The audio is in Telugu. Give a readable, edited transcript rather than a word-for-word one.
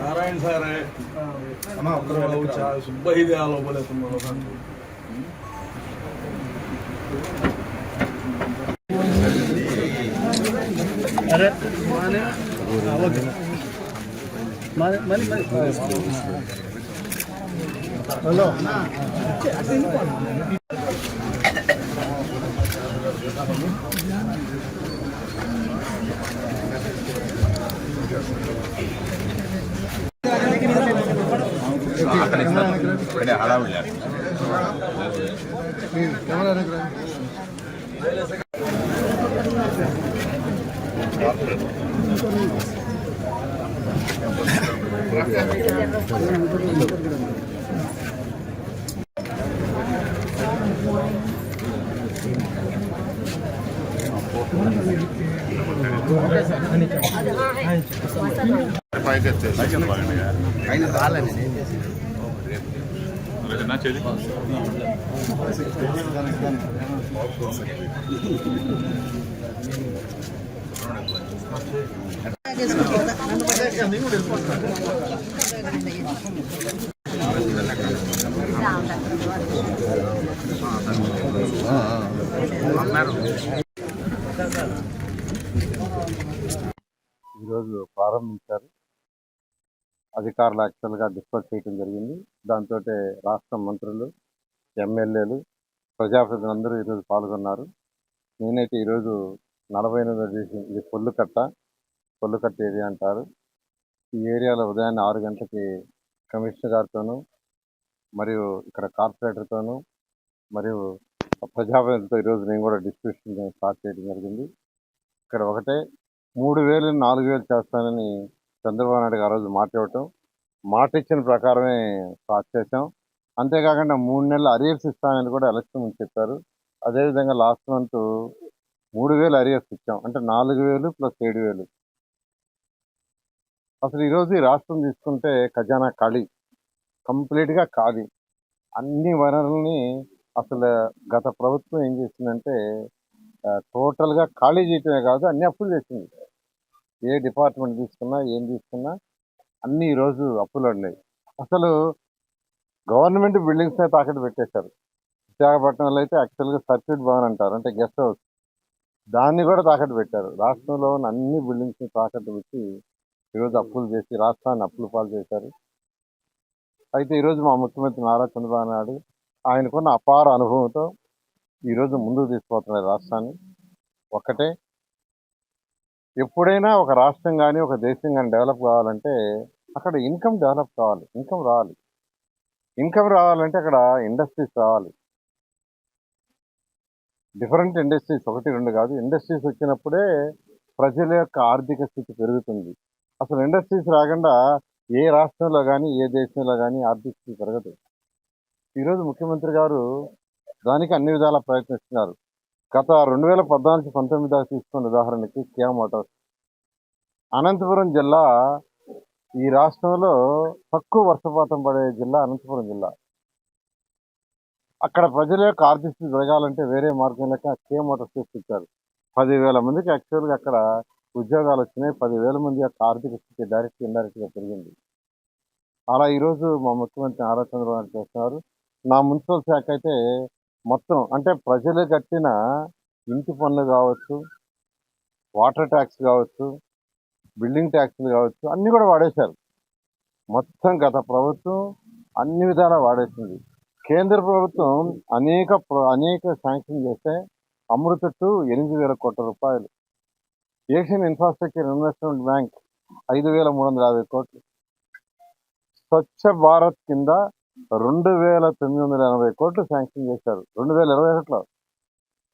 నారాయణ సారే సుబ్బహిది లోపల अरे माने माने माने हेलो हड़ाविड़ ఈరోజు ప్రారంభించారు. అధికారులు యాక్చువల్గా డిస్కస్ చేయడం జరిగింది. దాంతో రాష్ట్ర మంత్రులు, ఎమ్మెల్యేలు, ప్రజాప్రతినిధులందరూ ఈరోజు పాల్గొన్నారు. నేనైతే ఈరోజు 48వ డివిజన్, ఇది పొల్లుకట్ట ఏరియా అంటారు. ఈ ఏరియాలో ఉదయాన్నే 6 గంటలకి కమిషనర్ గారితోనూ, మరియు ఇక్కడ కార్పొరేటర్తోనూ, మరియు ప్రజాప్రతినిధులతో ఈరోజు నేను కూడా డిస్కషన్ స్టార్ట్ చేయడం జరిగింది. ఇక్కడ ఒకటే 3000 4000 చేస్తానని చంద్రబాబు నాయుడు గారు ఆ రోజు మాట ఇచ్చిన ప్రకారమే స్టార్ట్ చేశాం. అంతేకాకుండా 3 నెలలు అరియర్స్ ఇస్తానని కూడా ఎలక్షన్ ముందు చెప్పారు. అదేవిధంగా లాస్ట్ మంత్ 3000 అరియర్స్ ఇచ్చాం. అంటే 4000 ప్లస్ 7000. అసలు ఈరోజు ఈ రాష్ట్రం తీసుకుంటే ఖజానా ఖాళీ, కంప్లీట్గా ఖాళీ. అన్ని వనరుల్ని అసలు గత ప్రభుత్వం ఏం చేసిందంటే టోటల్గా ఖాళీ చేయటమే కాదు, అన్ని అప్పులు చేసింది. ఏ డిపార్ట్మెంట్ తీసుకున్నా, ఏం తీసుకున్నా అన్ని ఈరోజు అప్పులు ఉన్నాయి. అసలు గవర్నమెంట్ బిల్డింగ్స్నే తాకట్టు పెట్టేశారు. విశాఖపట్నంలో అయితే యాక్చువల్గా సర్క్యూట్ భవన్ అంటారు, అంటే గెస్ట్ హౌస్, దాన్ని కూడా తాకట్టు పెట్టారు. రాష్ట్రంలో ఉన్న అన్ని బిల్డింగ్స్ని తాకట్టు పెట్టి ఈరోజు అప్పులు చేసి రాష్ట్రాన్ని అప్పులు పాలు చేశారు. అయితే ఈరోజు మా ముఖ్యమంత్రి నారా చంద్రబాబు నాయుడు ఆయనకున్న అపార అనుభవంతో ఈరోజు ముందుకు తీసుకుపోతున్నారు రాష్ట్రాన్ని. ఒకటే, ఎప్పుడైనా ఒక రాష్ట్రం కానీ ఒక దేశం కానీ డెవలప్ కావాలంటే అక్కడ ఇన్కమ్ డెవలప్ కావాలి, ఇన్కమ్ రావాలి. ఇన్కమ్ రావాలంటే అక్కడ ఇండస్ట్రీస్ రావాలి. డిఫరెంట్ ఇండస్ట్రీస్, 1 2 కాదు. ఇండస్ట్రీస్ వచ్చినప్పుడే ప్రజల యొక్క ఆర్థిక స్థితి పెరుగుతుంది. అసలు ఇండస్ట్రీస్ రాకుండా ఏ రాష్ట్రంలో కానీ ఏ దేశంలో కానీ ఆర్థిక స్థితి పెరగదు. ఈరోజు ముఖ్యమంత్రి గారు దానికి అన్ని విధాలా ప్రయత్నిస్తున్నారు. గత 2014-19 దాకా తీసుకున్న ఉదాహరణకి కియా మోటార్స్, అనంతపురం జిల్లా ఈ రాష్ట్రంలో తక్కువ వర్షపాతం పడే జిల్లా అనంతపురం జిల్లా. అక్కడ ప్రజల యొక్క ఆర్థిక స్థితి పెరగాలంటే వేరే మార్గం లేక కియా మోటార్స్ తీసుకొచ్చారు. 10,000 మందికి యాక్చువల్గా అక్కడ ఉద్యోగాలు వచ్చినాయి. 10,000 మంది యొక్క ఆర్థిక స్థితి డైరెక్ట్ ఇండైరెక్ట్గా పెరిగింది. అలా ఈరోజు మా ముఖ్యమంత్రి నారా చంద్రబాబు నాయుడు చేస్తున్నారు. నా మున్సిపల్ శాఖ అయితే మొత్తం అంటే ప్రజలు కట్టిన ఇంటి పన్ను కావచ్చు, వాటర్ ట్యాక్స్ కావచ్చు, బిల్డింగ్ ట్యాక్స్లు కావచ్చు, అన్నీ కూడా వాడేశారు. మొత్తం గత ప్రభుత్వం అన్ని విధాలా వాడేసింది. కేంద్ర ప్రభుత్వం అనేక శాంక్షన్ చేస్తే అమృత 8,000 కోట్ల రూపాయలు, ఏషియన్ ఇన్ఫ్రాస్ట్రక్చర్ ఇన్వెస్ట్మెంట్ బ్యాంక్ 5,350 కోట్లు, స్వచ్ఛ భారత్ కింద 2,980 కోట్లు శాంక్షన్ చేశారు 2021లో.